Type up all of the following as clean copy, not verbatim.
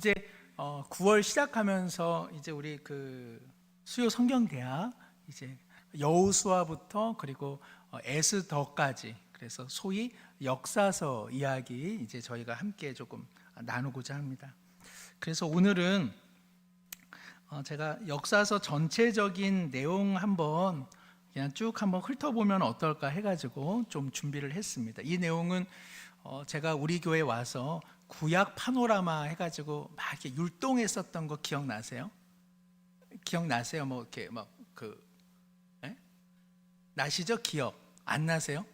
이제 9월 시작하면서 이제 우리 그 수요 성경대학 이제 여호수아부터 그리고 에스더까지, 그래서 소위 역사서 이야기 이제 저희가 함께 조금 나누고자 합니다. 그래서 오늘은 제가 역사서 전체적인 내용 한번 그냥 쭉 한번 훑어보면 어떨까 해가지고 좀 준비를 했습니다. 이 내용은 제가 우리 교회 와서 구약 파노라마 해가지고 막 이렇게 율동했었던 거 기억나세요? 기억나세요? 뭐 이렇게 나시죠? 기억 안 나세요?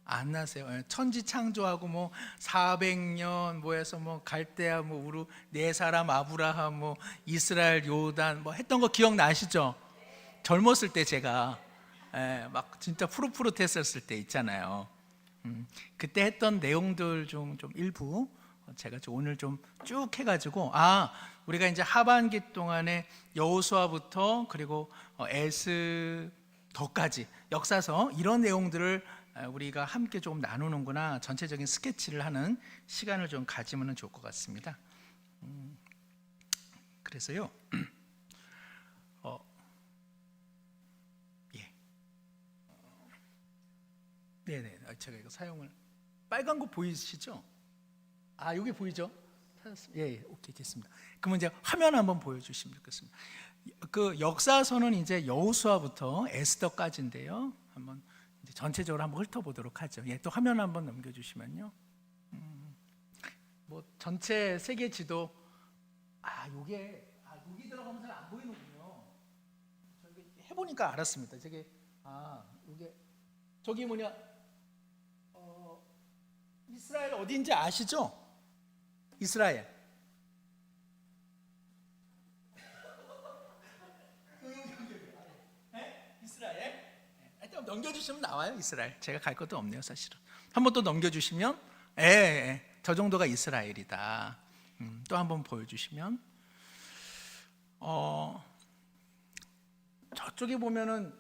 안 나세요? 천지 창조하고 뭐 400년 뭐해서 뭐 갈대아 뭐 우루 네 사람 아브라함 뭐 이스라엘 요단 뭐 했던 거 기억나시죠? 젊었을 때 제가 막 진짜 푸릇푸릇했었을 때 있잖아요. 그때 했던 내용들 좀 일부 제가 오늘 좀 쭉 해가지고 우리가 이제 하반기 동안에 여호수아부터 그리고 에스더까지 역사서 이런 내용들을 우리가 함께 좀 나누는구나, 전체적인 스케치를 하는 시간을 좀 가지면 좋을 것 같습니다. 그래서요 네네, 제가 이거 사용을 빨간 거 보이시죠? 여기 보이죠? 찾았습니다. 예, 오케이, 됐습니다. 그러면 이제 화면 한번 보여주시면 좋겠습니다. 그 역사서는 이제 여호수아부터 에스더까지인데요. 한번 이제 전체적으로 한번 훑어보도록 하죠. 예, 또 화면 한번 넘겨주시면요. 뭐 전체 세계 지도 요게 여기 들어가면 잘 안 보이는군요. 저기 해보니까 알았습니다. 이게 저기 뭐냐? 이스라엘 어디인지 아시죠? 이스라엘. 이스라엘. 일단 넘겨주시면 나와요. 이스라엘. 제가 갈 것도 없네요, 사실은. 한번 또 넘겨주시면, 저 정도가 이스라엘이다. 또 한번 보여주시면, 저쪽에 보면은,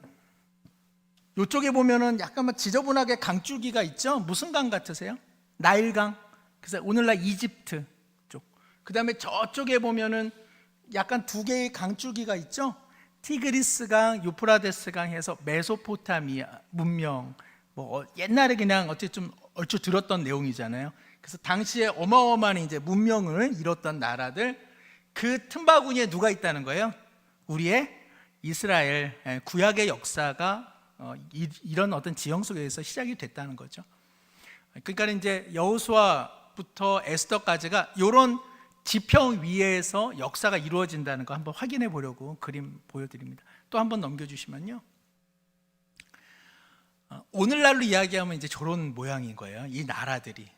이쪽에 보면은 약간 지저분하게 강줄기가 있죠? 무슨 강 같으세요? 나일강. 그래서 오늘날 이집트 쪽. 그 다음에 저쪽에 보면은 약간 두 개의 강줄기가 있죠? 티그리스강, 유프라데스강 해서 메소포타미아 문명. 뭐 옛날에 그냥 어쨌든 얼추 들었던 내용이잖아요. 그래서 당시에 어마어마한 이제 문명을 이뤘던 나라들, 그 틈바구니에 누가 있다는 거예요? 우리의 이스라엘 구약의 역사가 이런 어떤 지형 속에서 시작이 됐다는 거죠. 그러니까 이제 여호수아부터 에스더까지가 이런 지평 위에서 역사가 이루어진다는 거 한번 확인해 보려고 그림 보여드립니다. 또 한번 넘겨주시면요. 오늘날로 이야기하면 이제 저런 모양인 거예요. 이 나라들이.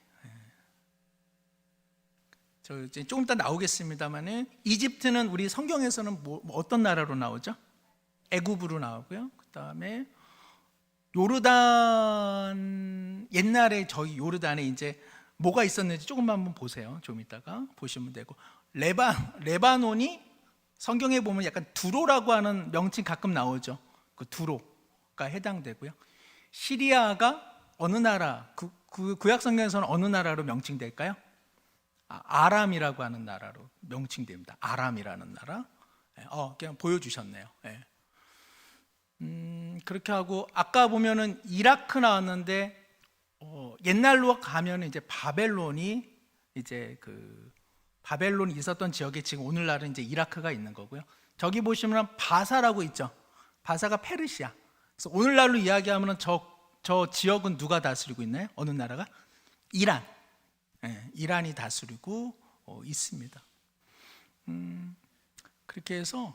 저 이제 조금 이따 나오겠습니다만은 이집트는 우리 성경에서는 어떤 나라로 나오죠? 애굽으로 나오고요. 그 다음에 요르단, 옛날에 저희 요르단에 이제 뭐가 있었는지 조금만 한번 보세요. 좀 이따가 보시면 되고, 레바논이 성경에 보면 약간 두로라고 하는 명칭 가끔 나오죠. 그 두로가 해당되고요. 시리아가 어느 나라, 구약 성경에서는 어느 나라로 명칭될까요? 아람이라고 하는 나라로 명칭됩니다. 아람이라는 나라. 그냥 보여주셨네요. 그렇게 하고, 아까 보면은 이라크 나왔는데 옛날로 가면 이제 바벨론이 있었던 지역에 지금 오늘날은 이제 이라크가 있는 거고요. 저기 보시면 바사라고 있죠. 바사가 페르시아. 그래서 오늘날로 이야기하면 저 지역은 누가 다스리고 있나요? 어느 나라가? 이란. 이란이 다스리고 있습니다. 그렇게 해서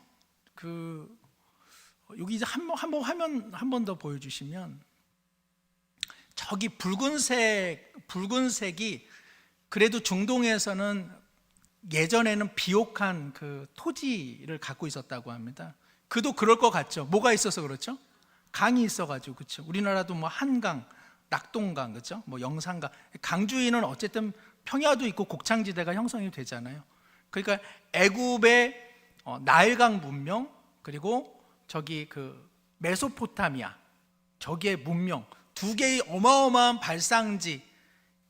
여기 이제 한번 화면 한 번 더 보여주시면, 저기 붉은색이 그래도 중동에서는 예전에는 비옥한 그 토지를 갖고 있었다고 합니다. 그도 그럴 것 같죠. 뭐가 있어서 그렇죠? 강이 있어가지고. 그렇죠. 우리나라도 뭐 한강, 낙동강, 그렇죠? 뭐 영산강. 강주위는 어쨌든 평야도 있고 곡창지대가 형성이 되잖아요. 그러니까 애굽의 나일강 문명, 그리고 저기 메소포타미아, 저기의 문명, 두 개의 어마어마한 발상지,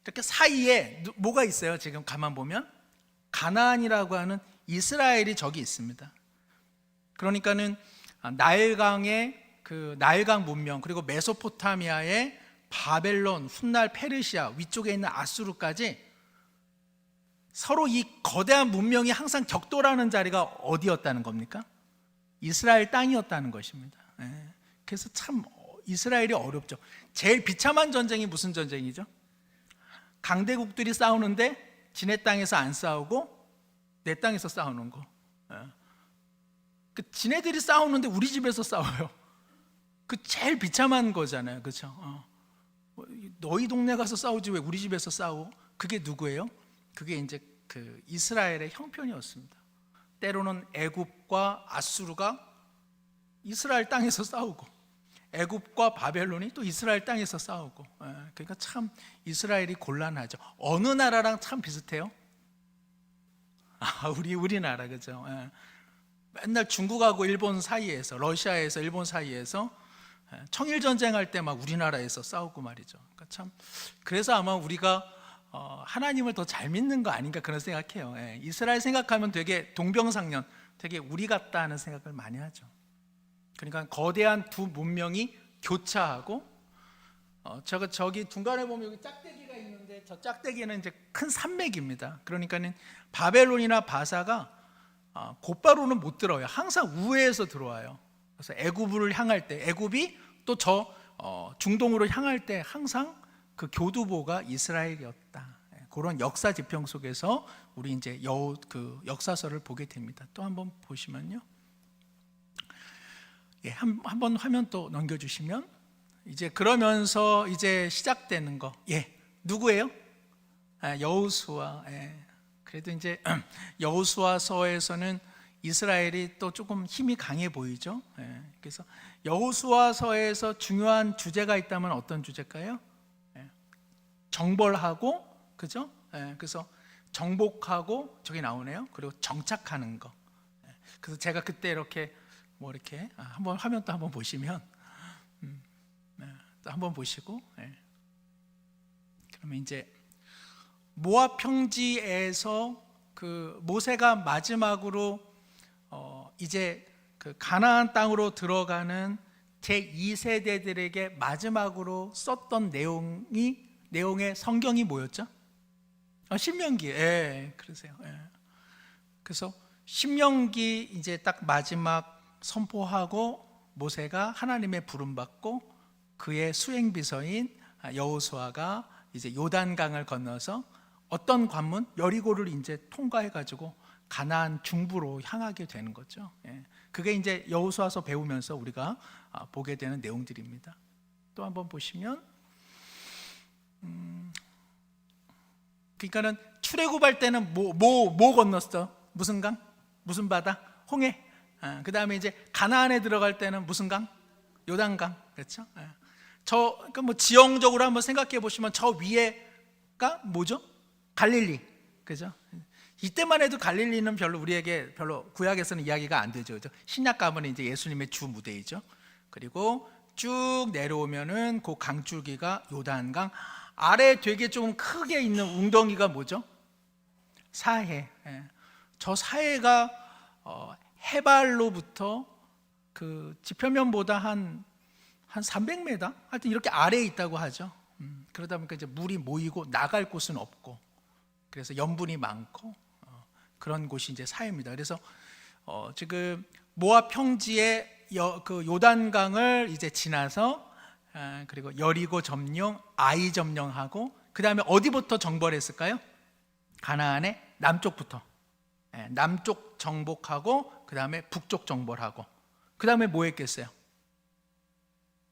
이렇게 사이에 뭐가 있어요? 지금 가만 보면 가나안이라고 하는 이스라엘이 저기 있습니다. 그러니까는 나일강의 그 나일강 문명, 그리고 메소포타미아의 바벨론, 훗날 페르시아, 위쪽에 있는 아수르까지 서로 이 거대한 문명이 항상 격돌하는 자리가 어디였다는 겁니까? 이스라엘 땅이었다는 것입니다. 그래서 참 이스라엘이 어렵죠. 제일 비참한 전쟁이 무슨 전쟁이죠? 강대국들이 싸우는데 지네 땅에서 안 싸우고 내 땅에서 싸우는 거. 지네들이 싸우는데 우리 집에서 싸워요. 그 제일 비참한 거잖아요, 그렇죠? 너희 동네 가서 싸우지 왜 우리 집에서 싸워? 그게 누구예요? 그게 이제 그 이스라엘의 형편이었습니다. 때로는 애굽과 아수르가 이스라엘 땅에서 싸우고, 애굽과 바벨론이 또 이스라엘 땅에서 싸우고, 그러니까 참 이스라엘이 곤란하죠. 어느 나라랑 참 비슷해요? 우리나라, 그죠? 맨날 중국하고 일본 사이에서, 러시아에서 일본 사이에서 청일 전쟁할 때 막 우리나라에서 싸우고 말이죠. 그러니까 참, 그래서 아마 우리가 하나님을 더 잘 믿는 거 아닌가 그런 생각해요. 이스라엘 생각하면 되게 동병상련, 되게 우리 같다 하는 생각을 많이 하죠. 그러니까 거대한 두 문명이 교차하고, 저기 중간에 보면 여기 짝대기가 있는데 저 짝대기는 이제 큰 산맥입니다. 그러니까는 바벨론이나 바사가 곧바로는 못 들어요. 항상 우회해서 들어와요. 그래서 애굽을 향할 때, 애굽이 또 저 중동으로 향할 때 항상 그 교두보가 이스라엘이었다. 그런 역사 지평 속에서 우리 이제 그 역사서를 보게 됩니다. 또 한번 보시면요. 한번 화면 또 넘겨주시면, 이제 그러면서 이제 시작되는 거, 누구예요? 여호수아. 그래도 이제 여호수아서에서는 이스라엘이 또 조금 힘이 강해 보이죠. 그래서 여호수아서에서 중요한 주제가 있다면 어떤 주제일까요? 정벌하고, 그죠? 그래서 정복하고, 저기 나오네요. 그리고 정착하는 거. 그래서 제가 그때 이렇게 한번 화면 또 한번 보시면, 또 한번 보시고, 그러면 이제 모압 평지에서 그 모세가 마지막으로 이제 그 가나안 땅으로 들어가는 제 2세대들에게 마지막으로 썼던 내용의 성경이 뭐였죠? 신명기. 그러세요. 그래서 신명기 이제 딱 마지막 선포하고 모세가 하나님의 부름 받고 그의 수행 비서인 여호수아가 이제 요단강을 건너서 어떤 관문 여리고를 이제 통과해 가지고 가나안 중부로 향하게 되는 거죠. 그게 이제 여호수아서 배우면서 우리가 보게 되는 내용들입니다. 또 한번 보시면, 그러니까는 출애굽할 때는 뭐 건넜어? 무슨 강? 무슨 바다? 홍해. 그 다음에 이제 가나안에 들어갈 때는 무슨 강? 요단강. 그렇죠? 그러니까 뭐 지형적으로 한번 생각해 보시면 저 위에가 뭐죠? 갈릴리. 그죠? 이때만 해도 갈릴리는 우리에게 별로 구약에서는 이야기가 안 되죠. 그죠? 신약 가면 이제 예수님의 주 무대이죠. 그리고 쭉 내려오면은 그 강줄기가 요단강, 아래 되게 좀 크게 있는 웅덩이가 뭐죠? 사해. 저 사해가 해발로부터 그 지표면보다 한 300m? 하여튼 이렇게 아래에 있다고 하죠. 그러다 보니까 이제 물이 모이고 나갈 곳은 없고, 그래서 염분이 많고, 그런 곳이 이제 사해입니다. 그래서 지금 모압 평지의 그 요단강을 이제 지나서, 그리고 여리고 점령, 아이 점령하고, 그 다음에 어디부터 정벌했을까요? 가나안의 남쪽부터. 남쪽 정복하고, 그 다음에 북쪽 정벌하고, 그 다음에 뭐 했겠어요?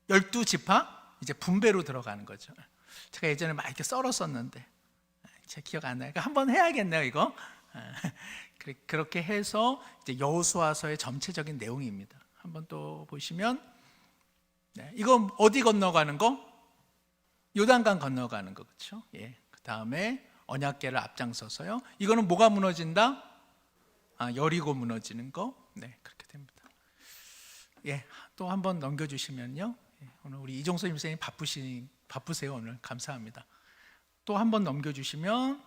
12지파 이제 분배로 들어가는 거죠. 제가 예전에 막 이렇게 썰었었는데 제 기억 안 나요. 그러니까 한번 해야겠네요, 이거. 그렇게 해서 이제 여호수아서의 전체적인 내용입니다. 한번 또 보시면, 이거 어디 건너가는 거? 요단강 건너가는 거, 그렇죠? 그 다음에 언약궤를 앞장서서요. 이거는 뭐가 무너진다? 여리고 무너지는 거. 그렇게 됩니다. 또 한번 넘겨주시면요. 오늘 우리 이종서 선생님 바쁘세요. 오늘 감사합니다. 또 한번 넘겨주시면,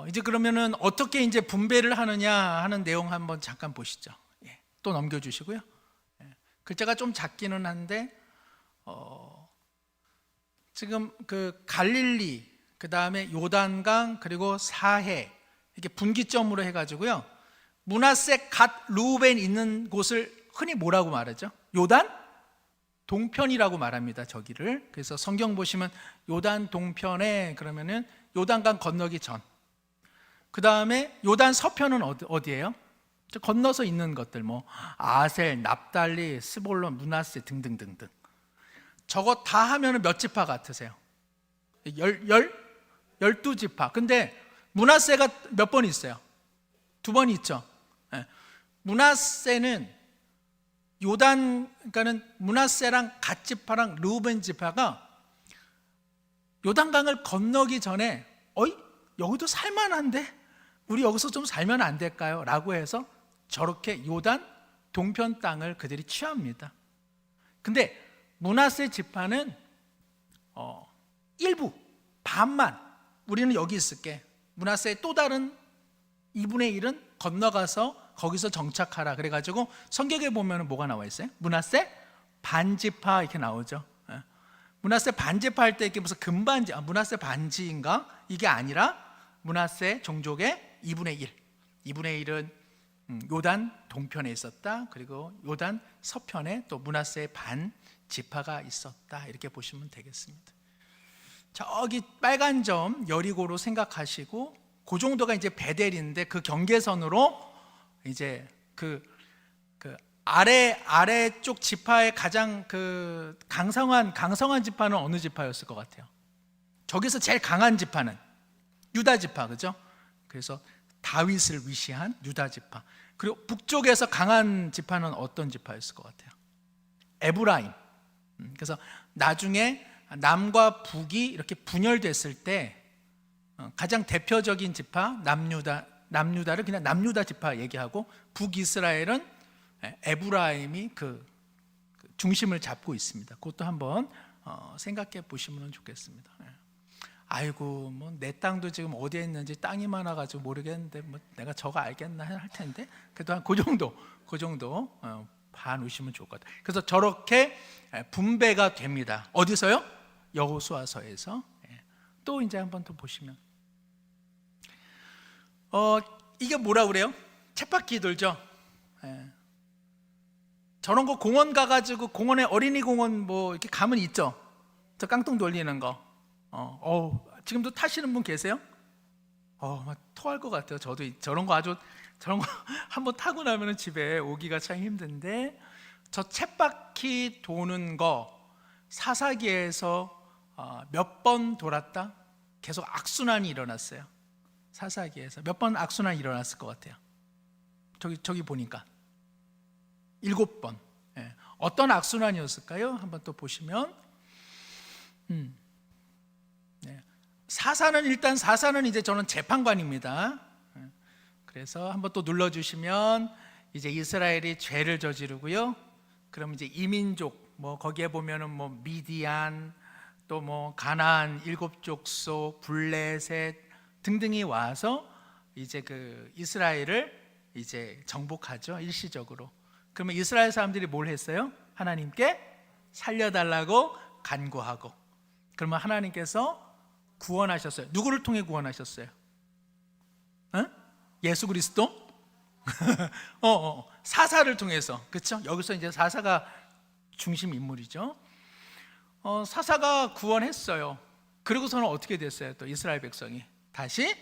이제 그러면은 어떻게 이제 분배를 하느냐 하는 내용 한번 잠깐 보시죠. 예, 또 넘겨주시고요. 예, 글자가 좀 작기는 한데 지금 그 갈릴리, 그 다음에 요단강, 그리고 사해 이렇게 분기점으로 해가지고요. 므낫세, 갓, 르우벤 있는 곳을 흔히 뭐라고 말하죠? 요단 동편이라고 말합니다. 저기를. 그래서 성경 보시면 요단 동편에 그러면은 요단강 건너기 전. 그 다음에 요단 서편은 어디예요? 건너서 있는 것들 뭐 아셀, 납달리, 스볼론, 므낫세 등등등등. 저거 다 하면은 몇 지파 같으세요? 12지파. 근데 므낫세가 몇 번 있어요? 2번 있죠. 므낫세는 요단, 그러니까는 므낫세랑 갓 지파랑 르우벤 지파가 요단강을 건너기 전에 여기도 살만한데 우리 여기서 좀 살면 안 될까요? 라고 해서 저렇게 요단 동편 땅을 그들이 취합니다. 근데 므낫세 지파는 일부 반만 우리는 여기 있을게. 므낫세의 또 다른 2분의 1은 건너가서 거기서 정착하라. 그래가지고 성경에 보면 뭐가 나와 있어요? 므낫세 반지파 이렇게 나오죠. 므낫세 반지파 할 때 이렇게 무슨 금반지, 므낫세 반지인가? 이게 아니라 므낫세 종족의 2분의 1. 2분의 1은 요단 동편에 있었다. 그리고 요단 서편에 또 므낫세의 반 지파가 있었다. 이렇게 보시면 되겠습니다. 저기 빨간 점 여리고로 생각하시고 그 정도가 이제 베델인데 그 경계선으로 이제 그 아래쪽 지파의 가장 그 강성한 지파는 어느 지파였을 것 같아요? 저기서 제일 강한 지파는 유다 지파, 그죠? 그래서 다윗을 위시한 유다 지파. 그리고 북쪽에서 강한 지파는 어떤 지파였을 것 같아요? 에브라임. 그래서 나중에 남과 북이 이렇게 분열됐을 때 가장 대표적인 지파 남유다를 그냥 남유다 지파 얘기하고 북이스라엘은 에브라임이 그 중심을 잡고 있습니다. 그것도 한번 생각해 보시면 좋겠습니다. 아이고 뭐 내 땅도 지금 어디에 있는지 땅이 많아가지고 모르겠는데 뭐 내가 저거 알겠나 할 텐데 그래도 한 그 정도 봐놓으시면 좋을 것 같아요. 그래서 저렇게 분배가 됩니다. 어디서요? 여호수아서에서. 또 이제 한번 더 보시면 이게 뭐라 그래요? 쳇바퀴 돌죠. 저런 거 공원 가가지고 공원에 어린이 공원 뭐 이렇게 가면 있죠. 저 깡통 돌리는 거. 지금도 타시는 분 계세요? 막 토할 것 같아요. 저도 저런 거 한번 타고 나면 집에 오기가 참 힘든데 저 쳇바퀴 도는 거 사사기에서 몇 번 돌았다? 계속 악순환이 일어났어요. 사사기에서 몇 번 악순환이 일어났을 것 같아요? 저기 보니까 7번. 어떤 악순환이었을까요? 한번 또 보시면 사사는 이제 저는 재판관입니다. 그래서 한번 또 눌러주시면 이제 이스라엘이 죄를 저지르고요. 그럼 이제 이민족 뭐 거기에 보면은 뭐 미디안 또 뭐 가나안 7족속 블레셋 등등이 와서 이제 그 이스라엘을 이제 정복하죠. 일시적으로. 그러면 이스라엘 사람들이 뭘 했어요? 하나님께 살려달라고 간구하고. 그러면 하나님께서 구원하셨어요. 누구를 통해 구원하셨어요? 예수 그리스도? 사사를 통해서. 그렇죠? 여기서 이제 사사가 중심 인물이죠. 사사가 구원했어요. 그리고서는 어떻게 됐어요? 또 이스라엘 백성이 다시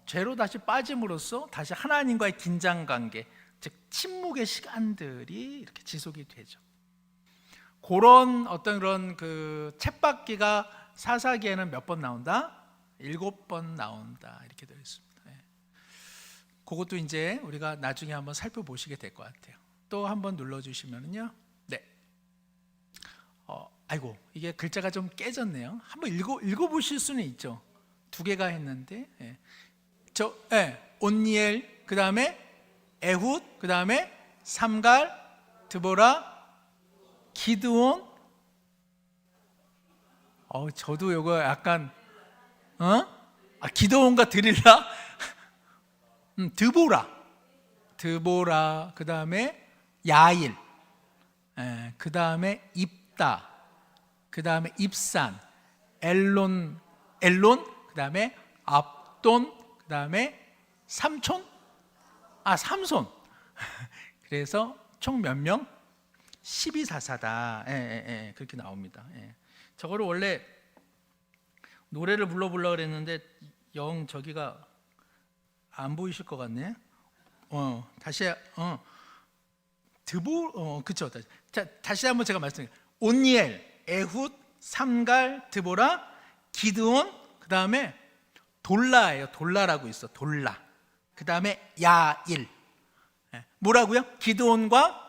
죄로 다시 빠짐으로써 다시 하나님과의 긴장 관계, 즉 침묵의 시간들이 이렇게 지속이 되죠. 그런 어떤 그런 그 쳇바퀴가 사사기에는 몇 번 나온다? 7번 나온다. 이렇게 되어 있습니다. 그것도 이제 우리가 나중에 한번 살펴보시게 될 것 같아요. 또 한번 눌러주시면요. 네. 아이고 이게 글자가 좀 깨졌네요. 한번 읽어보실 수는 있죠. 2개가 했는데, 온니엘, 그 다음에 에훗, 그 다음에 삼갈, 드보라, 기드온. 저도 이거 약간 기드온과 드릴라, 드보라, 그 다음에 야일, 그 다음에 입다, 그 다음에 입산, 엘론, 그 다음에 압돈, 그 다음에 삼촌, 삼손. 그래서 총 몇 명? 12사사다. 그렇게 나옵니다. 저거를 원래 노래를 불러보려고 그랬는데 영 저기가 안 보이실 것 같네. 다시 그쵸. 다시 한번 제가 말씀드릴게요. 온니엘, 에훗, 삼갈, 드보라, 기드온, 그 다음에 돌라예요. 돌라라고 있어. 돌라. 그 다음에 야일. 뭐라고요? 기드온과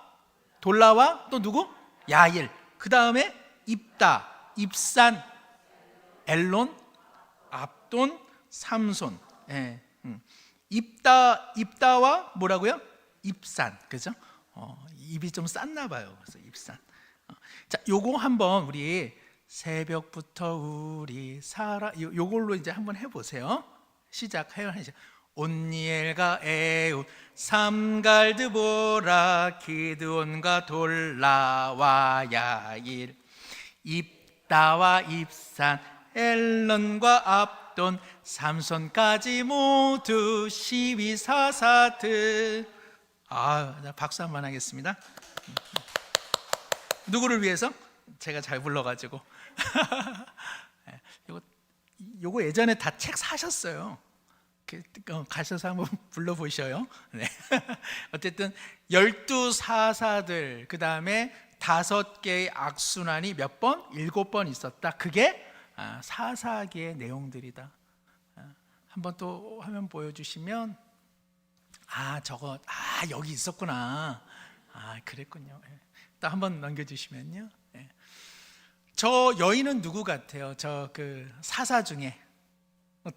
돌라와 또 누구? 야일. 그 다음에 입다, 입산, 엘론, 압돈, 삼손. 입다와 뭐라고요? 입산. 그죠? 입이 좀 쌌나 봐요. 그래서 입산. 자, 요거 한번 우리 새벽부터 우리 살아 요걸로 이제 한번 해보세요. 시작해요. 온니엘과 에훗, 삼갈, 드보라, 기드온과 돌라와 야일, 입다와 입산, 엘론과 압돈, 삼손까지 모두 12사사들. 박수 한번 하겠습니다. 누구를 위해서? 제가 잘 불러가지고. 요거 예전에 다 책 사셨어요. 가셔서 한번 불러보셔요. 네. 어쨌든 12사사들, 그 다음에 5개의 악순환이 몇 번? 7번 있었다. 그게 사사기의 내용들이다. 한번 또 화면 보여주시면 저거 여기 있었구나. 그랬군요. 또 한번 넘겨주시면요. 저 여인은 누구 같아요? 저 그 사사 중에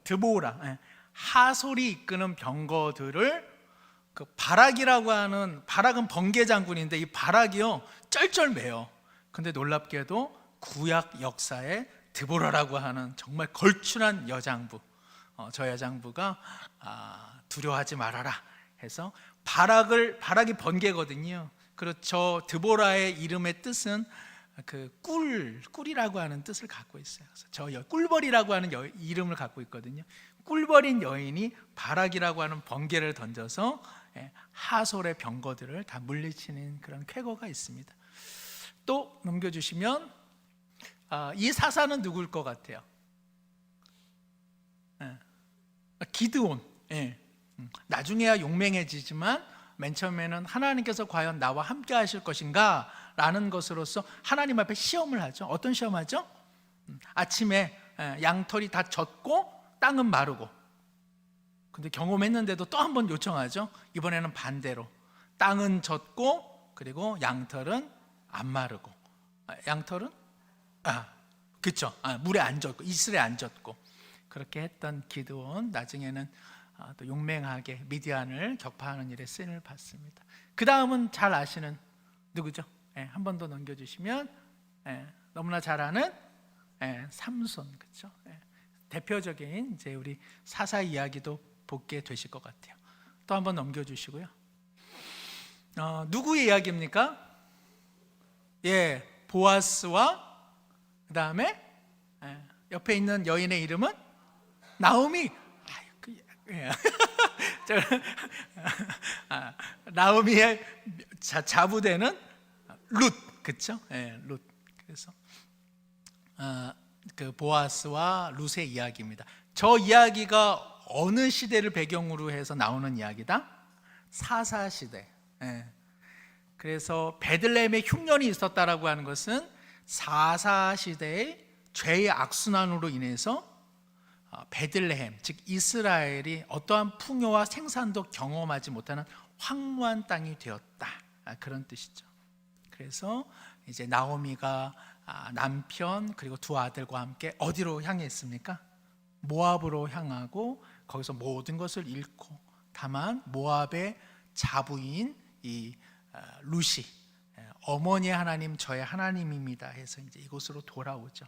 드보라, 하솔이 이끄는 병거들을 그 바락이라고 하는, 바락은 번개 장군인데 이 바락이요 쩔쩔매요. 근데 놀랍게도 구약 역사에 드보라라고 하는 정말 걸출한 여장부, 저 여장부가 두려워하지 말아라 해서 바락이 번개거든요. 그렇죠. 드보라의 이름의 뜻은 그 꿀이라고 하는 뜻을 갖고 있어요. 그래서 저 꿀벌이라고 하는 이름을 갖고 있거든요. 꿀벌인 여인이 바락이라고 하는 번개를 던져서 하솔의 병거들을 다 물리치는 그런 쾌거가 있습니다. 또 넘겨주시면 이 사사는 누구일 것 같아요? 기드온. 나중에야 용맹해지지만 맨 처음에는 하나님께서 과연 나와 함께 하실 것인가 라는 것으로서 하나님 앞에 시험을 하죠. 어떤 시험하죠? 아침에 양털이 다 젖고 땅은 마르고, 근데 경험했는데도 또 한 번 요청하죠. 이번에는 반대로 땅은 젖고 그리고 양털은 안 마르고. 양털은 그쵸, 물에 안 젖고 이슬에 안 젖고. 그렇게 했던 기드온, 나중에는 또 용맹하게 미디안을 격파하는 일에 쓰임을 받습니다. 그 다음은 잘 아시는 누구죠? 한 번 더 넘겨주시면 너무나 잘 아는 삼손. 그렇죠? 대표적인 이제 우리 사사 이야기도 보게 되실 것 같아요. 또 한 번 넘겨주시고요. 누구의 이야기입니까? 보아스와 그 다음에 옆에 있는 여인의 이름은 나오미. 나오미의 자부되는 룻, 그렇죠? 룻. 그래서 그 보아스와 룻의 이야기입니다. 저 이야기가 어느 시대를 배경으로 해서 나오는 이야기다? 사사 시대. 그래서 베들레헴에 흉년이 있었다라고 하는 것은 사사 시대의 죄의 악순환으로 인해서 베들레헴, 즉 이스라엘이 어떠한 풍요와 생산도 경험하지 못하는 황무한 땅이 되었다. 그런 뜻이죠. 그래서 이제 나오미가 남편 그리고 두 아들과 함께 어디로 향했습니까? 모압으로 향하고 거기서 모든 것을 잃고, 다만 모압의 자부인 이 룻이 어머니의 하나님 저의 하나님입니다 해서 이제 이곳으로 돌아오죠.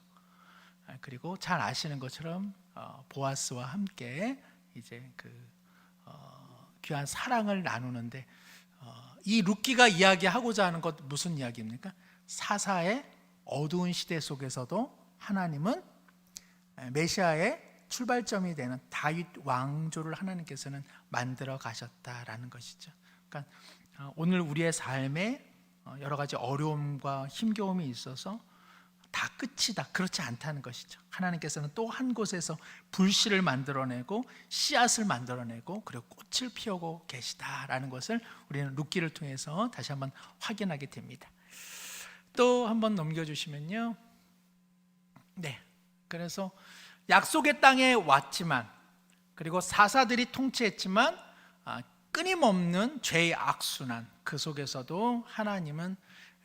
그리고 잘 아시는 것처럼 보아스와 함께 이제 귀한 사랑을 나누는데, 이 룻기가 이야기하고자 하는 것 무슨 이야기입니까? 사사의 어두운 시대 속에서도 하나님은 메시아의 출발점이 되는 다윗 왕조를 하나님께서는 만들어 가셨다라는 것이죠. 그러니까 오늘 우리의 삶에 여러 가지 어려움과 힘겨움이 있어서 다 끝이다, 그렇지 않다는 것이죠. 하나님께서는 또 한 곳에서 불씨를 만들어내고 씨앗을 만들어내고 그리고 꽃을 피우고 계시다라는 것을 우리는 룻기를 통해서 다시 한번 확인하게 됩니다. 또 한번 넘겨주시면요. 네, 그래서 약속의 땅에 왔지만, 그리고 사사들이 통치했지만 끊임없는 죄의 악순환, 그 속에서도 하나님은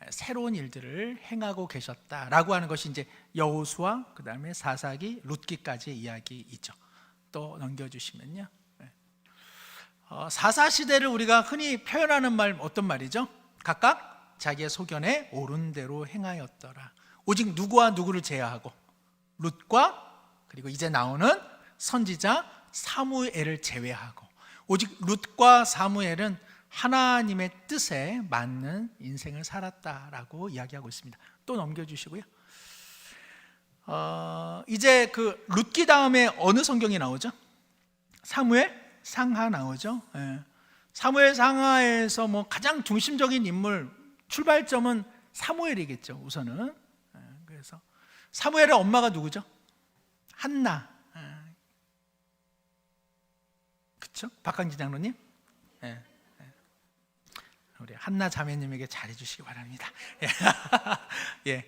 새로운 일들을 행하고 계셨다라고 하는 것이 이제 여호수아, 그 다음에 사사기, 룻기까지의 이야기이죠. 또 넘겨주시면요. 사사 시대를 우리가 흔히 표현하는 말 어떤 말이죠? 각각 자기의 소견에 옳은 대로 행하였더라. 오직 누구와 누구를 제외하고, 룻과 그리고 이제 나오는 선지자 사무엘을 제외하고, 오직 룻과 사무엘은 하나님의 뜻에 맞는 인생을 살았다라고 이야기하고 있습니다. 또 넘겨주시고요. 이제 그 룻기 다음에 어느 성경이 나오죠? 사무엘 상하 나오죠. 사무엘 상하에서 뭐 가장 중심적인 인물, 출발점은 사무엘이겠죠. 우선은. 그래서 사무엘의 엄마가 누구죠? 한나. 그렇죠? 박강진 장로님. 우리 한나 자매님에게 잘해주시기 바랍니다. 예,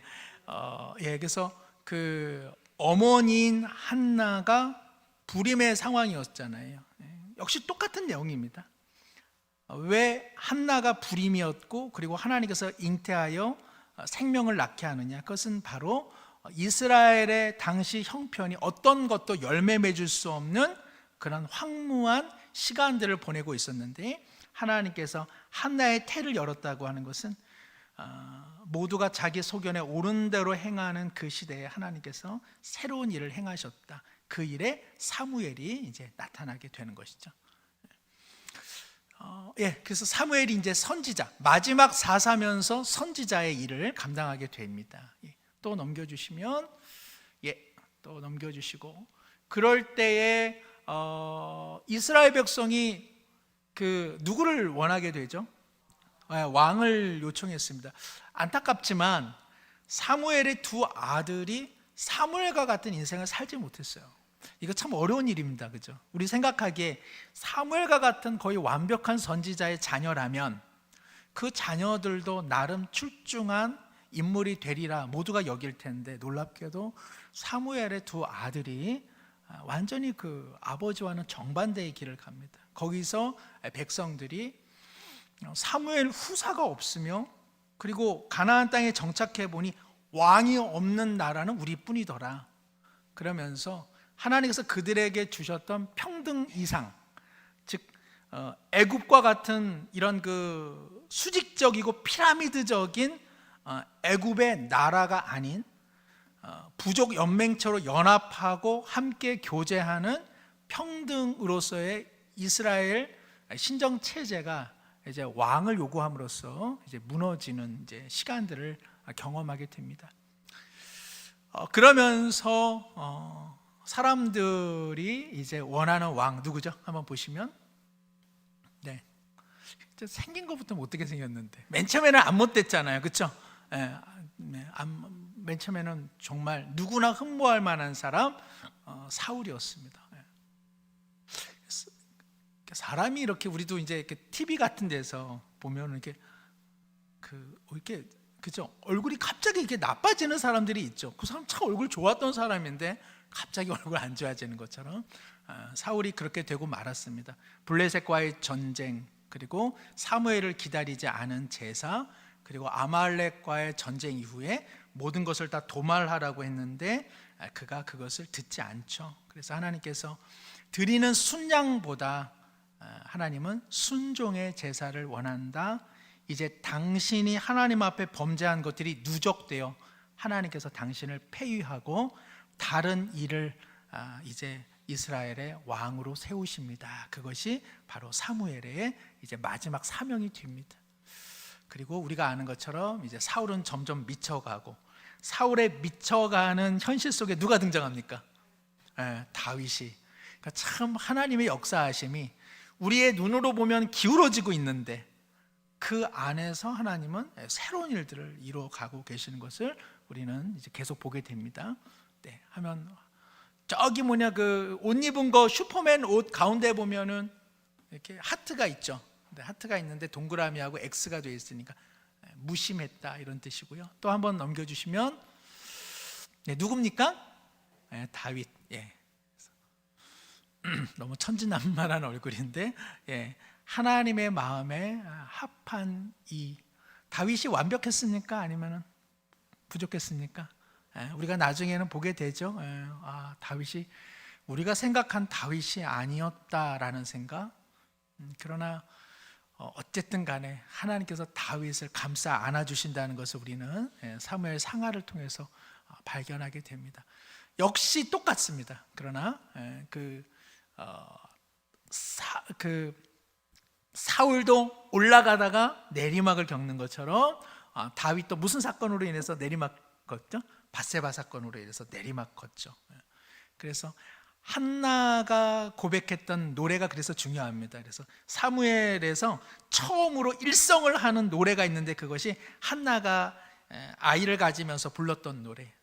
그래서 그 어머니인 한나가 불임의 상황이었잖아요. 역시 똑같은 내용입니다. 왜 한나가 불임이었고 그리고 하나님께서 잉태하여 생명을 낳게 하느냐? 그것은 바로 이스라엘의 당시 형편이 어떤 것도 열매 맺을 수 없는 그런 황무한 시간들을 보내고 있었는데, 하나님께서 한나의 태를 열었다고 하는 것은 모두가 자기 소견에 옳은 대로 행하는 그 시대에 하나님께서 새로운 일을 행하셨다. 그 일에 사무엘이 이제 나타나게 되는 것이죠. 그래서 사무엘이 이제 선지자, 마지막 사사면서 선지자의 일을 감당하게 됩니다. 또 넘겨주시면, 또 넘겨주시고, 그럴 때에 이스라엘 백성이 누구를 원하게 되죠? 왕을 요청했습니다. 안타깝지만 사무엘의 두 아들이 사무엘과 같은 인생을 살지 못했어요. 이거 참 어려운 일입니다. 그죠? 우리 생각하기에 사무엘과 같은 거의 완벽한 선지자의 자녀라면 그 자녀들도 나름 출중한 인물이 되리라 모두가 여길 텐데, 놀랍게도 사무엘의 두 아들이 완전히 그 아버지와는 정반대의 길을 갑니다. 거기서 백성들이 사무엘 후사가 없으며, 그리고 가나안 땅에 정착해 보니 왕이 없는 나라는 우리뿐이더라. 그러면서 하나님께서 그들에게 주셨던 평등 이상, 즉 애굽과 같은 이런 그 수직적이고 피라미드적인 애굽의 나라가 아닌 부족 연맹체로 연합하고 함께 교제하는 평등으로서의 이스라엘 신정 체제가 이제 왕을 요구함으로써 이제 무너지는 이제 시간들을 경험하게 됩니다. 그러면서 사람들이 이제 원하는 왕 누구죠? 한번 보시면, 생긴 것부터 어떻게 생겼는데 맨 처음에는 안 못됐잖아요, 그렇죠? 맨 처음에는 정말 누구나 흠모할 만한 사람 사울이었습니다. 사람이 이렇게, 우리도 이제 이렇게 TV 같은 데서 보면 이렇게 이렇게 그죠? 얼굴이 갑자기 이렇게 나빠지는 사람들이 있죠. 그 사람 참 얼굴 좋았던 사람인데 갑자기 얼굴 안 좋아지는 것처럼 사울이 그렇게 되고 말았습니다. 블레셋과의 전쟁, 그리고 사무엘을 기다리지 않은 제사, 그리고 아말렉과의 전쟁 이후에 모든 것을 다 도말하라고 했는데 그가 그것을 듣지 않죠. 그래서 하나님께서 드리는 순양보다 하나님은 순종의 제사를 원한다. 이제 당신이 하나님 앞에 범죄한 것들이 누적되어 하나님께서 당신을 폐위하고 다른 일을 이제 이스라엘의 왕으로 세우십니다. 그것이 바로 사무엘의 이제 마지막 사명이 됩니다. 그리고 우리가 아는 것처럼 이제 사울은 점점 미쳐가고, 사울의 미쳐가는 현실 속에 누가 등장합니까? 다윗이. 그러니까 참 하나님의 역사하심이 우리의 눈으로 보면 기울어지고 있는데 그 안에서 하나님은 새로운 일들을 이루어가고 계시는 것을 우리는 이제 계속 보게 됩니다. 네, 하면 저기 그 옷 입은 거 슈퍼맨 옷 가운데 보면은 이렇게 하트가 있죠. 하트가 있는데 동그라미하고 X가 되어 있으니까 무심했다 이런 뜻이고요. 또 한번 넘겨주시면 누굽니까? 다윗. 너무 천진난만한 얼굴인데 하나님의 마음에 합한 이 다윗이 완벽했습니까? 아니면 부족했습니까? 우리가 나중에는 보게 되죠. 다윗이 우리가 생각한 다윗이 아니었다라는 생각. 그러나 어쨌든 간에 하나님께서 다윗을 감싸 안아주신다는 것을 우리는 사무엘 상하를 통해서 발견하게 됩니다. 역시 똑같습니다. 그러나 사울도 올라가다가 내리막을 겪는 것처럼 다윗도 무슨 사건으로 인해서 내리막 걷죠? 밧세바 사건으로 인해서 내리막 걷죠. 그래서 한나가 고백했던 노래가 그래서 중요합니다. 그래서 사무엘에서 처음으로 일성을 하는 노래가 있는데 그것이 한나가 아이를 가지면서 불렀던 노래.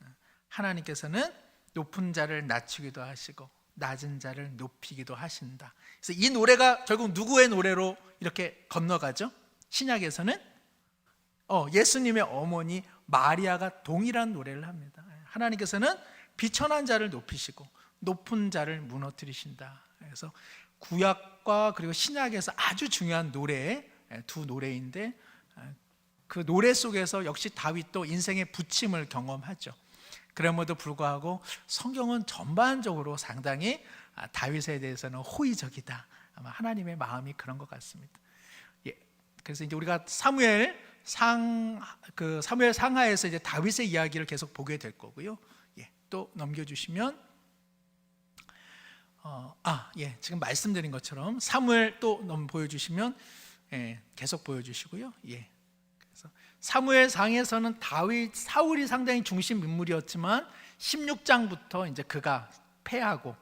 하나님께서는 높은 자를 낮추기도 하시고 낮은 자를 높이기도 하신다. 그래서 이 노래가 결국 누구의 노래로 이렇게 건너가죠? 신약에서는 예수님의 어머니 마리아가 동일한 노래를 합니다. 하나님께서는 비천한 자를 높이시고 높은 자를 무너뜨리신다. 그래서 구약과 그리고 신약에서 아주 중요한 노래, 두 노래인데 그 노래 속에서 역시 다윗도 인생의 부침을 경험하죠. 그럼에도 불구하고 성경은 전반적으로 상당히 다윗에 대해서는 호의적이다. 아마 하나님의 마음이 그런 것 같습니다. 그래서 이제 우리가 사무엘 상하에서 이제 다윗의 이야기를 계속 보게 될 거고요. 또 넘겨주시면 지금 말씀드린 것처럼 사무엘 또 보여주시면 계속 보여주시고요. 그래서 사무엘 상에서는 사울이 상당히 중심 인물이었지만 16장부터 이제 그가 패하고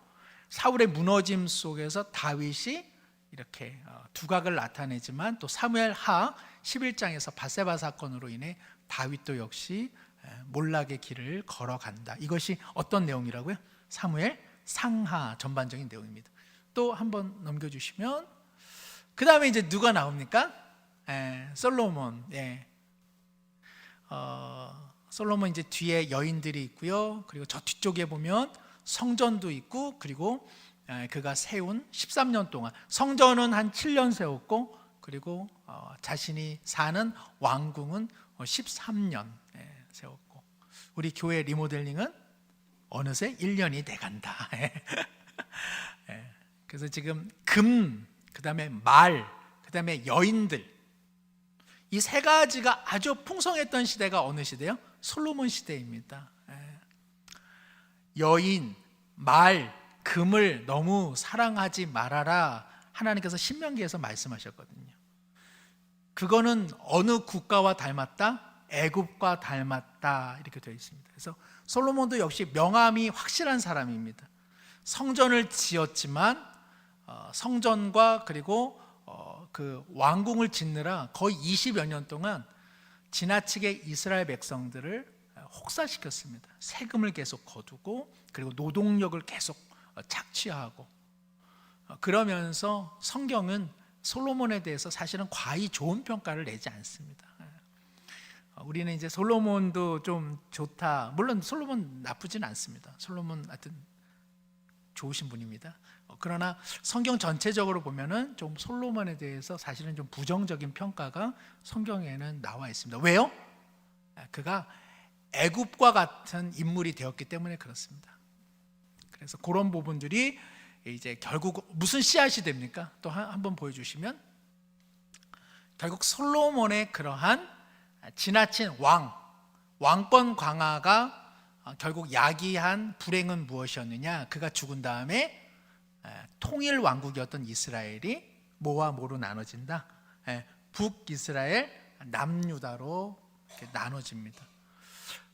사울의 무너짐 속에서 다윗이 이렇게 두각을 나타내지만 또 사무엘 하 11장에서 밧세바 사건으로 인해 다윗도 역시 몰락의 길을 걸어간다. 이것이 어떤 내용이라고요? 사무엘 상하 전반적인 내용입니다. 또 한번 넘겨주시면 그 다음에 이제 누가 나옵니까? 솔로몬. 솔로몬 이제 뒤에 여인들이 있고요. 그리고 저 뒤쪽에 보면 성전도 있고, 그리고 그가 세운 13년 동안 성전은 한 7년 세웠고, 그리고 자신이 사는 왕궁은 13년 세웠고, 우리 교회 리모델링은 어느새 1년이 돼간다. 그래서 지금 그 다음에 말, 그 다음에 여인들, 이 세 가지가 아주 풍성했던 시대가 어느 시대요? 솔로몬 시대입니다. 여인, 말, 금을 너무 사랑하지 말아라. 하나님께서 신명기에서 말씀하셨거든요. 그거는 어느 국가와 닮았다? 애굽과 닮았다. 이렇게 되어 있습니다. 그래서 솔로몬도 역시 명함이 확실한 사람입니다. 성전을 지었지만 성전과 그리고 그 왕궁을 짓느라 거의 20여 년 동안 지나치게 이스라엘 백성들을 혹사시켰습니다. 세금을 계속 거두고 그리고 노동력을 계속 착취하고, 그러면서 성경은 솔로몬에 대해서 사실은 과히 좋은 평가를 내지 않습니다. 우리는 이제 솔로몬도 좀 좋다. 물론 솔로몬 나쁘진 않습니다. 솔로몬 하여튼 좋으신 분입니다. 그러나 성경 전체적으로 보면은 좀 솔로몬에 대해서 사실은 좀 부정적인 평가가 성경에는 나와 있습니다. 왜요? 그가 애굽과 같은 인물이 되었기 때문에 그렇습니다. 그래서 그런 부분들이 이제 결국 무슨 씨앗이 됩니까? 또 한번 보여주시면 결국 솔로몬의 그러한 지나친 왕권 강화가 결국 야기한 불행은 무엇이었느냐? 그가 죽은 다음에 통일 왕국이었던 이스라엘이 뭐와 뭐로 나눠진다? 북이스라엘, 남유다로 이렇게 나눠집니다.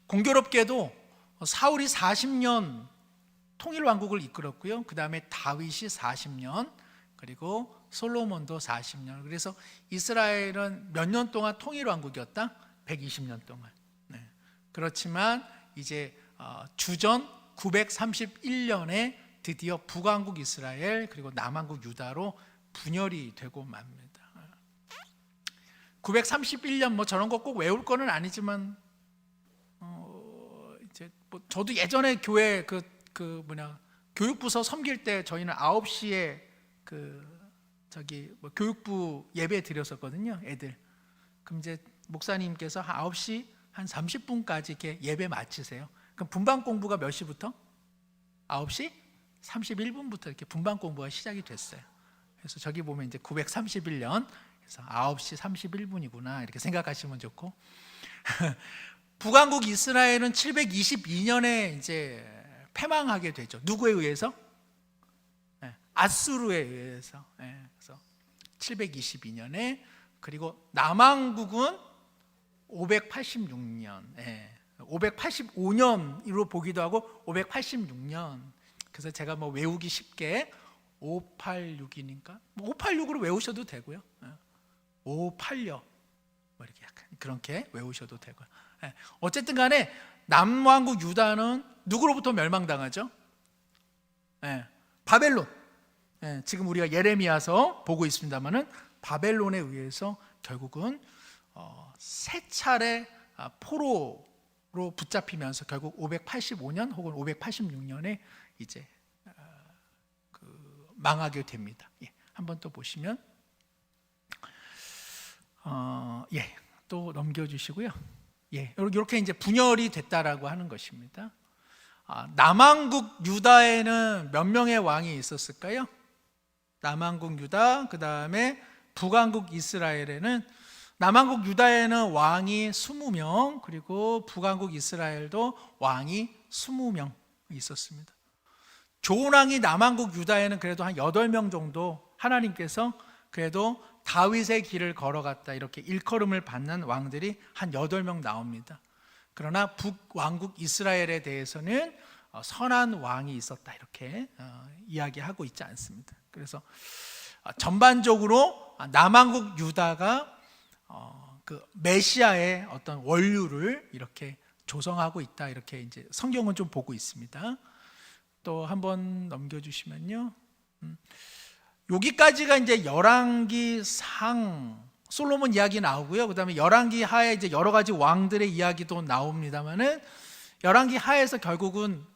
공교롭게도 사울이 40년 통일 왕국을 이끌었고요. 그 다음에 다윗이 40년, 그리고 솔로몬도 40년. 그래서 이스라엘은 몇 년 동안 통일 왕국이었다? 120년 동안. 그렇지만 이제 주전 931년에 드디어 북왕국 이스라엘 그리고 남왕국 유다로 분열이 되고 맙니다. 931년 뭐 저런 거 꼭 외울 거는 아니지만 이제 뭐 저도 예전에 교회 교육부서 섬길 때 저희는 9시에 뭐 교육부 예배 드렸었거든요, 애들. 그럼 이제 목사님께서 한 9시 한 30분까지 이렇게 예배 마치세요. 그럼 분반 공부가 몇 시부터? 9시 31분부터 이렇게 분반 공부가 시작이 됐어요. 그래서 저기 보면 이제 931년, 그래서 9시 31분이구나 이렇게 생각하시면 좋고. 북왕국 이스라엘은 722년에 이제 패망하게 되죠. 누구에 의해서? 아수르에 의해서. 그래서 722년에, 그리고 남왕국은 586년, 585년으로 보기도 하고 586년. 그래서 제가 뭐 외우기 쉽게 586이니까 586으로 외우셔도 되고요. 586 뭐 이렇게 약간 그렇게 외우셔도 되고요. 어쨌든 간에 남왕국 유다는 누구로부터 멸망당하죠? 바벨론. 지금 우리가 예레미야서 보고 있습니다만은 바벨론에 의해서 결국은 세 차례 포로로 붙잡히면서 결국 585년 혹은 586년에 이제 망하게 됩니다. 한번 또 보시면 또 넘겨주시고요. 이렇게 이제 분열이 됐다라고 하는 것입니다. 남왕국 유다에는 몇 명의 왕이 있었을까요? 남왕국 유다, 그 다음에 북왕국 이스라엘에는, 남왕국 유다에는 왕이 20명, 그리고 북왕국 이스라엘도 왕이 20명 있었습니다. 좋은 왕이 남왕국 유다에는 그래도 한 8명 정도 하나님께서 그래도 다윗의 길을 걸어갔다 이렇게 일컬음을 받는 왕들이 한 8명 나옵니다. 그러나 북왕국 이스라엘에 대해서는 선한 왕이 있었다 이렇게 이야기하고 있지 않습니다. 그래서 전반적으로 남왕국 유다가 그 메시아의 어떤 원류를 이렇게 조성하고 있다 이렇게 이제 성경은 좀 보고 있습니다. 또 한번 넘겨주시면요. 여기까지가 이제 열왕기상 솔로몬 이야기 나오고요. 그다음에 열왕기 하에 이제 여러 가지 왕들의 이야기도 나옵니다만은 열왕기 하에서 결국은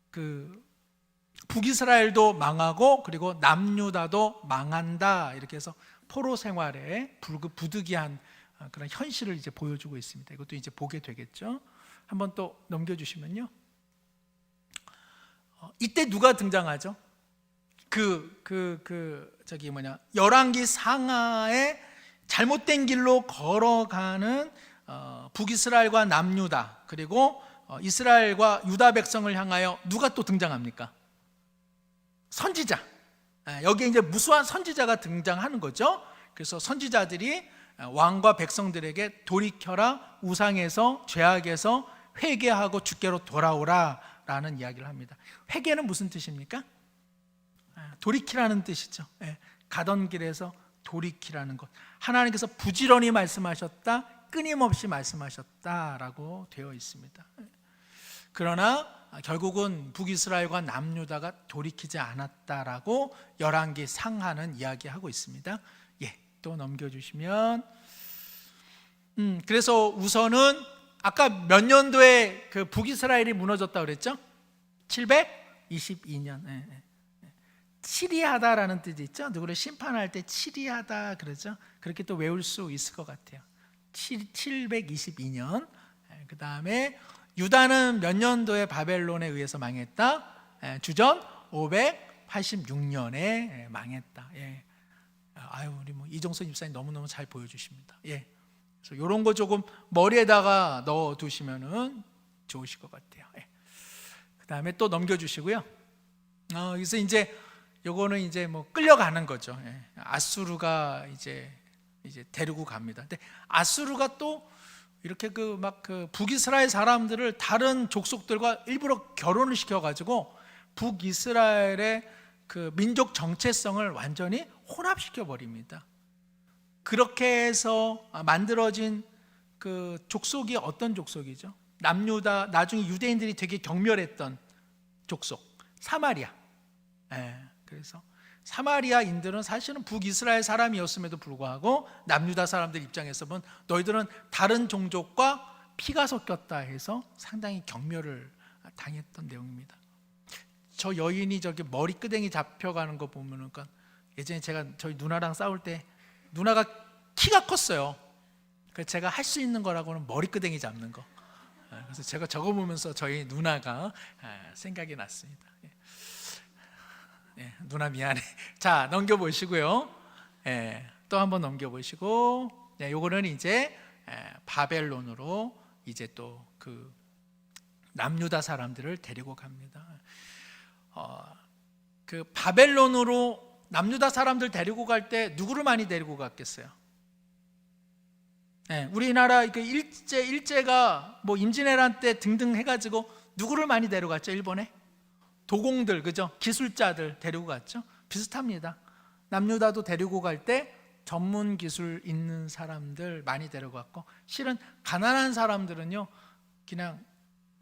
그 북이스라엘도 망하고 그리고 남유다도 망한다 이렇게 해서 포로 생활에 부득이한 그런 현실을 이제 보여주고 있습니다. 이것도 이제 보게 되겠죠. 한번 또 넘겨주시면요. 이때 누가 등장하죠? 열왕기 상하에 잘못된 길로 걸어가는 북이스라엘과 남유다, 그리고 이스라엘과 유다 백성을 향하여 누가 또 등장합니까? 선지자. 여기에 이제 무수한 선지자가 등장하는 거죠. 그래서 선지자들이 왕과 백성들에게 돌이켜라, 우상에서 죄악에서 회개하고 주께로 돌아오라 라는 이야기를 합니다. 회개는 무슨 뜻입니까? 돌이키라는 뜻이죠. 가던 길에서 돌이키라는 것. 하나님께서 부지런히 말씀하셨다, 끊임없이 말씀하셨다라고 되어 있습니다. 그러나 결국은 북이스라엘과 남유다가 돌이키지 않았다라고 열왕기 상하는 이야기하고 있습니다. 또 넘겨주시면 그래서 우선은 아까 몇 년도에 그 북이스라엘이 무너졌다고 그랬죠? 722년. 치리하다라는 뜻이 있죠. 누구를 심판할 때 치리하다 그러죠. 그렇게 또 외울 수 있을 것 같아요. 722년. 그 다음에 유다는 몇 년도에 바벨론에 의해서 망했다? 주전 586년에 망했다. 우리 이종선 집사님 너무너무 잘 보여주십니다. 그래서 이런 거 조금 머리에다가 넣어 두시면은 좋으실 것 같아요. 그 다음에 또 넘겨주시고요. 그래서 이제 요거는 이제 뭐 끌려가는 거죠. 아수르가 이제 데리고 갑니다. 근데 아수르가 또 이렇게 그 북이스라엘 사람들을 다른 족속들과 일부러 결혼을 시켜가지고 북이스라엘의 그 민족 정체성을 완전히 혼합시켜 버립니다. 그렇게 해서 만들어진 그 족속이 어떤 족속이죠? 남유다, 나중에 유대인들이 되게 경멸했던 족속 사마리아. 그래서 사마리아인들은 사실은 북이스라엘 사람이었음에도 불구하고 남유다 사람들 입장에서 보면 너희들은 다른 종족과 피가 섞였다 해서 상당히 경멸을 당했던 내용입니다. 저 여인이 저기 머리끄댕이 잡혀가는 거 보면은, 그러니까 예전에 제가 저희 누나랑 싸울 때 누나가 키가 컸어요. 그래서 제가 할 수 있는 거라고는 머리끄댕이 잡는 거. 그래서 제가 저거 보면서 저희 누나가 생각이 났습니다. 누나 미안해. 자, 넘겨보시고요. 또 한번 넘겨보시고, 요거는 이제 바벨론으로 이제 또 그 남유다 사람들을 데리고 갑니다. 그 바벨론으로 남유다 사람들 데리고 갈 때 누구를 많이 데리고 갔겠어요? 우리나라 그 일제가 뭐 임진왜란 때 등등 해가지고 누구를 많이 데려갔죠? 일본에 도공들, 그죠? 기술자들 데리고 갔죠. 비슷합니다. 남유다도 데리고 갈 때 전문 기술 있는 사람들 많이 데려갔고, 실은 가난한 사람들은요 그냥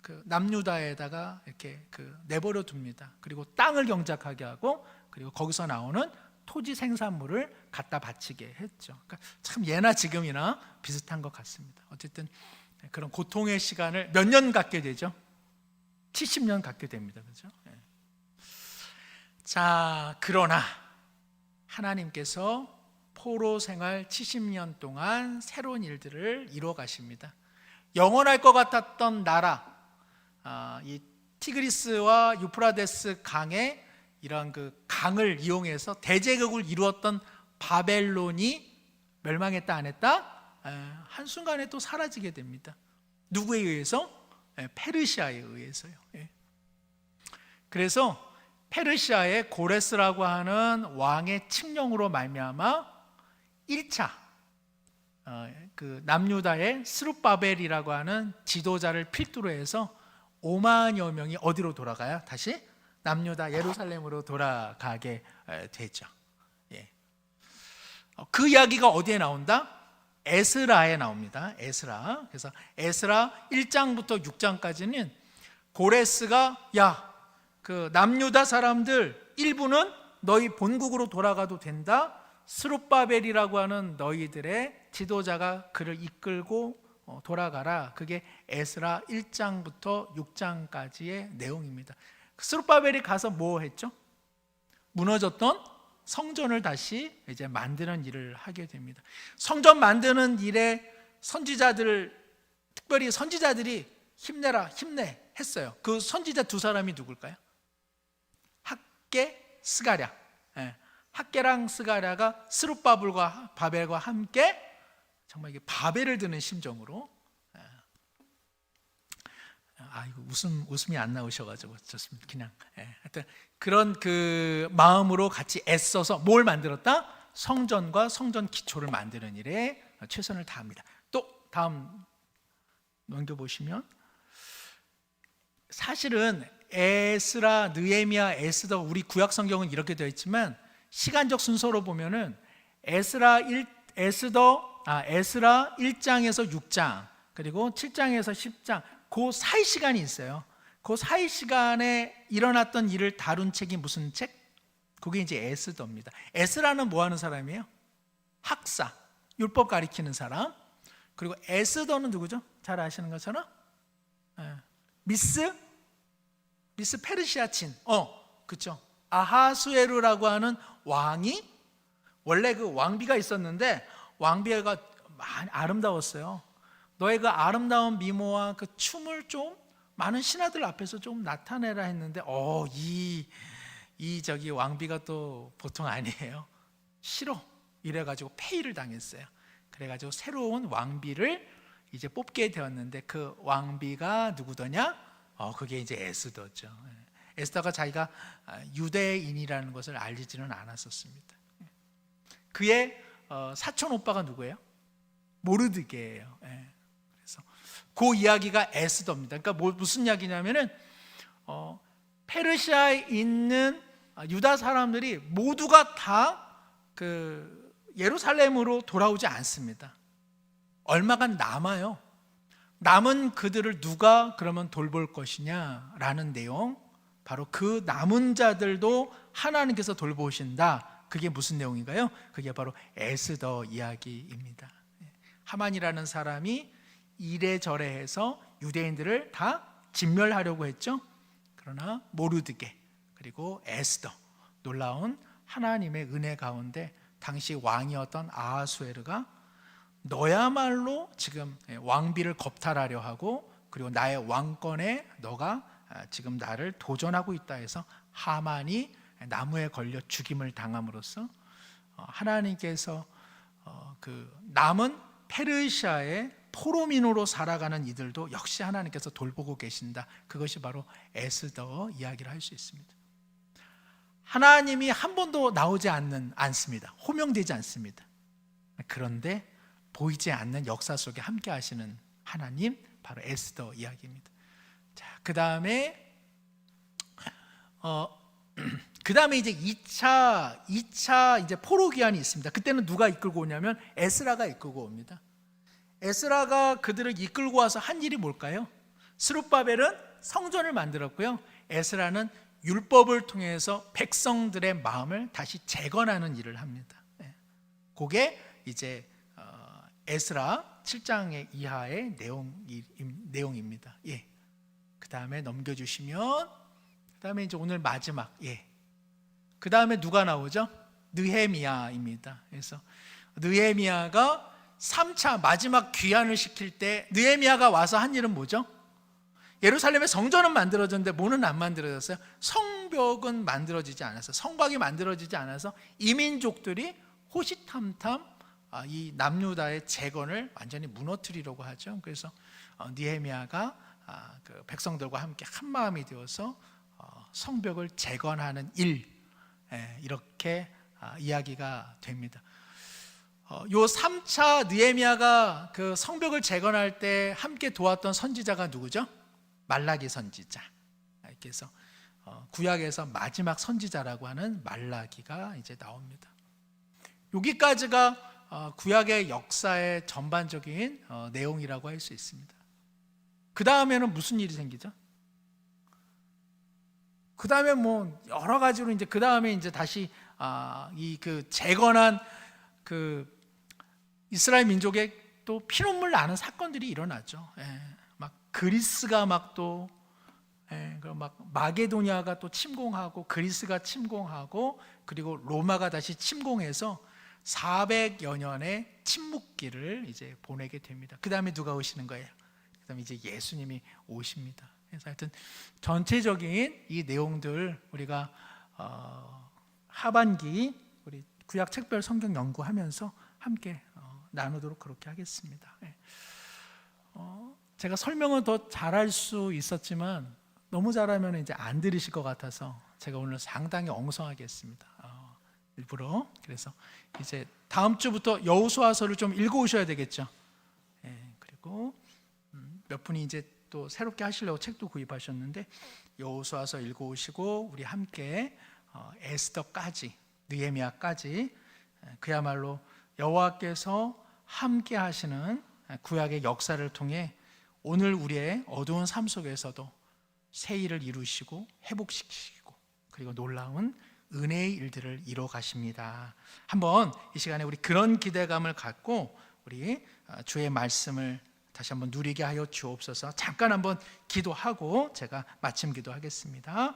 그 남유다에다가 이렇게 그 내버려 둡니다. 그리고 땅을 경작하게 하고, 그리고 거기서 나오는 토지 생산물을 갖다 바치게 했죠. 그러니까 참 예나 지금이나 비슷한 것 같습니다. 어쨌든 그런 고통의 시간을 몇 년 갖게 되죠? 70년 갖게 됩니다. 그렇죠? 자, 그러나 하나님께서 포로 생활 70년 동안 새로운 일들을 이루어 가십니다. 영원할 것 같았던 나라, 이 티그리스와 유프라데스 강의 이러한 그 강을 이용해서 대제국을 이루었던 바벨론이 멸망했다 안 했다? 한순간에 또 사라지게 됩니다. 누구에 의해서? 페르시아에 의해서요. 그래서 페르시아의 고레스라고 하는 왕의 칙령으로 말미암아 1차 그 남유다의 스룹바벨이라고 하는 지도자를 필두로 해서 5만여 명이 어디로 돌아가요? 다시 남유다 예루살렘으로 돌아가게 되죠. 그 이야기가 어디에 나온다? 에스라에 나옵니다. 에스라. 그래서 에스라 1장부터 6장까지는 고레스가 그 남유다 사람들 일부는 너희 본국으로 돌아가도 된다. 스룹바벨이라고 하는 너희들의 지도자가 그를 이끌고 돌아가라. 그게 에스라 1장부터 6장까지의 내용입니다. 스룹바벨이 가서 뭐 했죠? 무너졌던 성전을 다시 이제 만드는 일을 하게 됩니다. 성전 만드는 일에 특별히 선지자들이 힘내라, 힘내 했어요. 그 선지자 두 사람이 누굴까요? 학개, 스가랴. 학개랑 스가랴가 스룹바벨과 바벨과 함께 정말 이게 바벨을 드는 심정으로, 이거 웃음이 안 나오셔가지고 좋습니다. 그냥 하여튼 그런 그 마음으로 같이 애써서 뭘 만들었다? 성전과 성전 기초를 만드는 일에 최선을 다합니다. 또 다음 넘겨보시면, 사실은 에스라, 느헤미야, 에스더, 우리 구약 성경은 이렇게 되어 있지만 시간적 순서로 보면은 에스라 1장에서 6장 그리고 7장에서 10장 그 사이 시간이 있어요. 그 사이 시간에 일어났던 일을 다룬 책이 무슨 책? 그게 이제 에스더입니다. 에스라는 뭐 하는 사람이에요? 학사, 율법 가리키는 사람. 그리고 에스더는 누구죠? 잘 아시는 것처럼 미스 페르시아 친. 그렇죠. 아하수에르라고 하는 왕이, 원래 그 왕비가 있었는데 왕비가 많이 아름다웠어요. 너의 그 아름다운 미모와 그 춤을 좀 많은 신하들 앞에서 좀 나타내라 했는데 이 저기 왕비가 또 보통 아니에요. 싫어 이래가지고 폐위를 당했어요. 그래가지고 새로운 왕비를 이제 뽑게 되었는데 그 왕비가 누구더냐? 그게 이제 에스더죠. 에스더가 자기가 유대인이라는 것을 알지는 않았었습니다. 그의 사촌 오빠가 누구예요? 모르드게예요. 그래서 그 이야기가 에스더입니다. 그러니까 무슨 이야기냐면은 페르시아에 있는 유다 사람들이 모두가 다 그 예루살렘으로 돌아오지 않습니다. 얼마가 남아요. 남은 그들을 누가 그러면 돌볼 것이냐라는 내용, 바로 그 남은 자들도 하나님께서 돌보신다. 그게 무슨 내용인가요? 그게 바로 에스더 이야기입니다. 하만이라는 사람이 이래저래 해서 유대인들을 다 진멸하려고 했죠. 그러나 모르드게 그리고 에스더, 놀라운 하나님의 은혜 가운데 당시 왕이었던 아하수에르가 너야말로 지금 왕비를 겁탈하려 하고, 그리고 나의 왕권에 너가 지금 나를 도전하고 있다 해서 하만이 나무에 걸려 죽임을 당함으로써 하나님께서 그 남은 페르시아의 포로민으로 살아가는 이들도 역시 하나님께서 돌보고 계신다. 그것이 바로 에스더 이야기를 할 수 있습니다. 하나님이 한 번도 나오지 않습니다. 호명되지 않습니다. 그런데 보이지 않는 역사 속에 함께 하시는 하나님, 바로 에스더 이야기입니다. 자, 그다음에 이제 2차 이제 포로 기한이 있습니다. 그때는 누가 이끌고 오냐면 에스라가 이끌고 옵니다. 에스라가 그들을 이끌고 와서 한 일이 뭘까요? 스룹바벨은 성전을 만들었고요. 에스라는 율법을 통해서 백성들의 마음을 다시 재건하는 일을 합니다. 그게 이제 에스라 7장의 이하의 내용입니다. 예. 그 다음에 넘겨주시면, 그 다음에 이제 오늘 마지막, 그 다음에 누가 나오죠? 느헤미야입니다. 그래서 느헤미야가 3차 마지막 귀환을 시킬 때 느헤미야가 와서 한 일은 뭐죠? 예루살렘의 성전은 만들어졌는데 뭐는 안 만들어졌어요? 성벽은 만들어지지 않아서, 성곽이 만들어지지 않아서 이민족들이 호시탐탐 이 남유다의 재건을 완전히 무너뜨리려고 하죠. 그래서 느헤미야가 그 백성들과 함께 한 마음이 되어서 성벽을 재건하는 일, 이렇게 이야기가 됩니다. 요 3차 느헤미야가 그 성벽을 재건할 때 함께 도왔던 선지자가 누구죠? 말라기 선지자. 그래서 구약에서 마지막 선지자라고 하는 말라기가 이제 나옵니다. 여기까지가 구약의 역사의 전반적인 내용이라고 할 수 있습니다. 그 다음에는 무슨 일이 생기죠? 그 다음에 뭐 여러 가지로 이제 그 다음에 이제 다시 이 그 재건한 그 이스라엘 민족의 또 피눈물 나는 사건들이 일어나죠. 막 그리스가 막 또 막 마게도니아가 또 침공하고 그리스가 침공하고 그리고 로마가 다시 침공해서 400여 년의 침묵기를 이제 보내게 됩니다. 그 다음에 누가 오시는 거예요? 그 다음에 이제 예수님이 오십니다. 그래서 하여튼 전체적인 이 내용들 우리가 하반기 우리 구약 책별 성경 연구하면서 함께 나누도록 그렇게 하겠습니다. 제가 설명은 더 잘할 수 있었지만 너무 잘하면 이제 안 들으실 것 같아서 제가 오늘 상당히 엉성하게 했습니다. 일부러. 그래서 이제 다음 주부터 여호수아서를 좀 읽어오셔야 되겠죠. 그리고 몇 분이 이제 또 새롭게 하시려고 책도 구입하셨는데 여호수아서 읽어오시고 우리 함께 에스더까지 느헤미야까지 그야말로 여호와께서 함께 하시는 구약의 역사를 통해 오늘 우리의 어두운 삶 속에서도 새 일을 이루시고 회복시키시고 그리고 놀라운 은혜의 일들을 이뤄 가십니다. 한번 이 시간에 우리 그런 기대감을 갖고 우리 주의 말씀을 다시 한번 누리게 하여 주옵소서. 잠깐 한번 기도하고 제가 마침 기도하겠습니다.